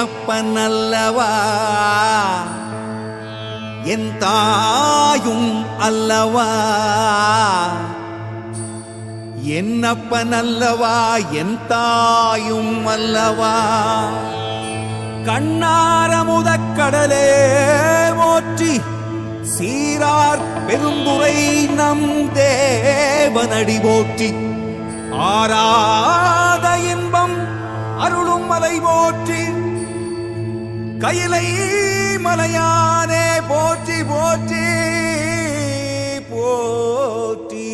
என்னப்பன் அல்லவா என் தாயும் அல்லவா என்னப்பன் அல்லவா என் தாயும் அல்லவா கண்ணாரமுதக் கடலே போற்றி சீரார் பெருந்துரை நம் தேவனடி போற்றி ஆராத இன்பம் அருளும் மலை போற்றி கையிலை மலையானே போற்றி போற்றி போற்றி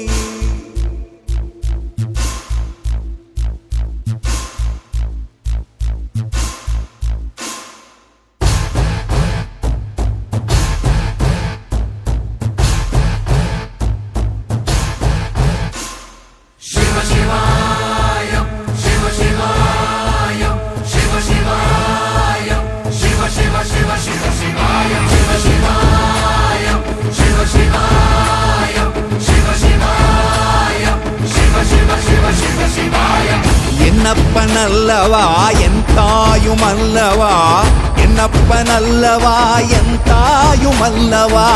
என்னப்பன் அல்லவா என் தாயும் அல்லவா என்னப்பன் அல்லவா என் தாயும் அல்லவா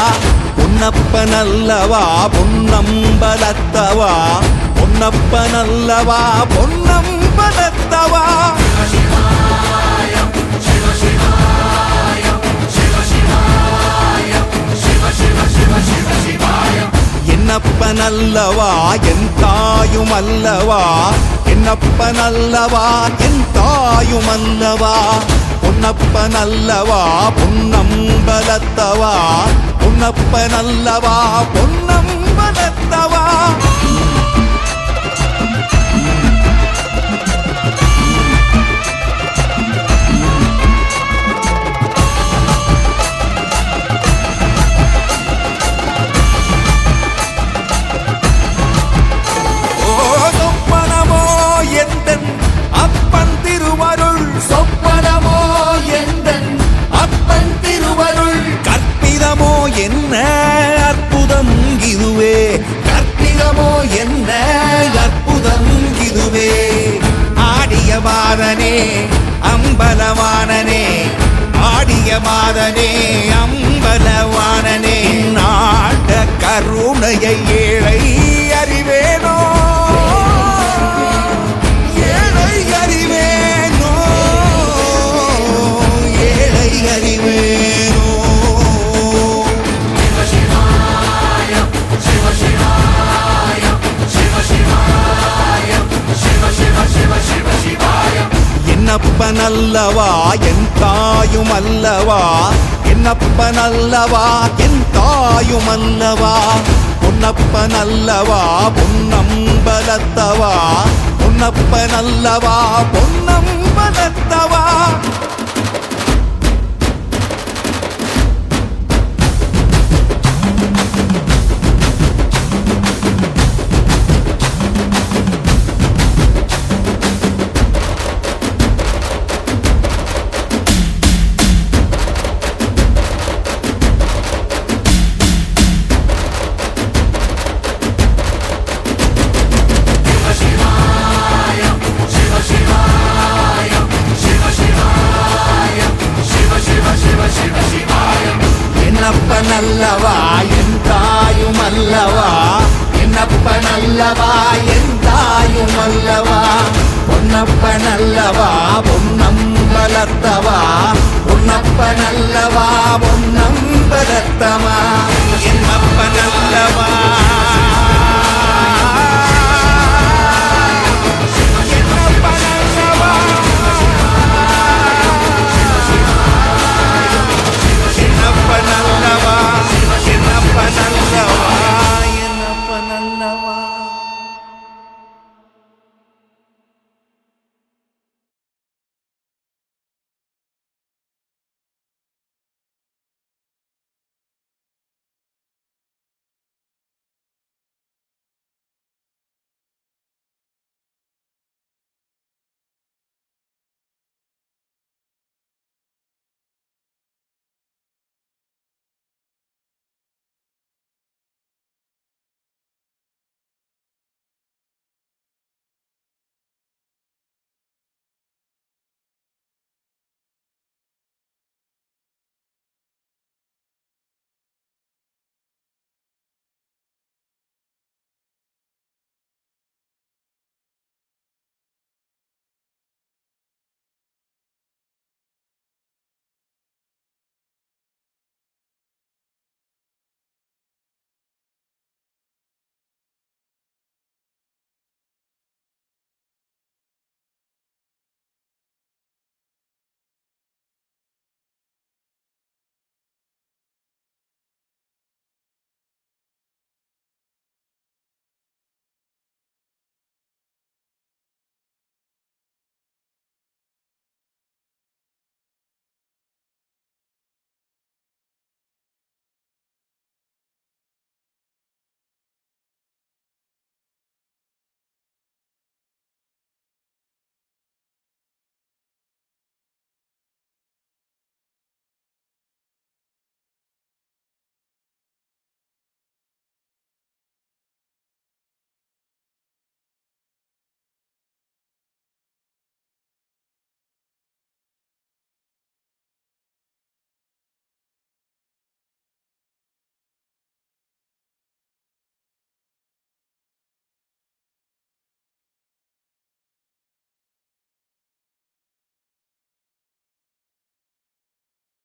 பொன்னப்பன் அல்லவா பொன்னம்பலத்தவா பொன்னப்பன் அல்லவா பொன்னம்பலத்தவா என்னப்பன் அல்லவா என் தாயும் அல்லவா என்னப்பன் அல்லவா என் தாயும் அல்லவா பொன்னப்பன் அல்லவா பொன்னம்பலத்தவா பொன்னப்பன் அல்லவா பொன்னம்பலத்தவா என்ன அற்புதம் இதுவே கற்பிதமோ என்ன அற்புதம் இதுவே ஆடிய மாதனே அம்பலவானனே ஆடிய மாதனே அம்பலவானனே நாட கருணையை ஏழை அறிவேனோ ஏழை அறிவேனோ ஏழை அறிவேனோ என்னப்பன் அல்லவா என் தாயும் அல்லவா என்னப்பன் அல்லவா என் தாயும் அல்லவா பொன்னப்பன் அல்லவா பொன்னம்பலத்தவா பொன்னப்பன் அல்லவா பொன்னம்பலத்தவா என்னப்பன் அல்லவா என் தாயும் அல்லவா என்னப்பன் அல்லவா என் தாயும் அல்லவா பொன்னப்பன் அல்லவா பொன்னம்பலத்தவா பொன்னப்பன் அல்லவா பொன்னம்பலத்தவா என்னப்பன் அல்லவா என்னப்பன் அல்லவா என்னப்பன் அல்லவா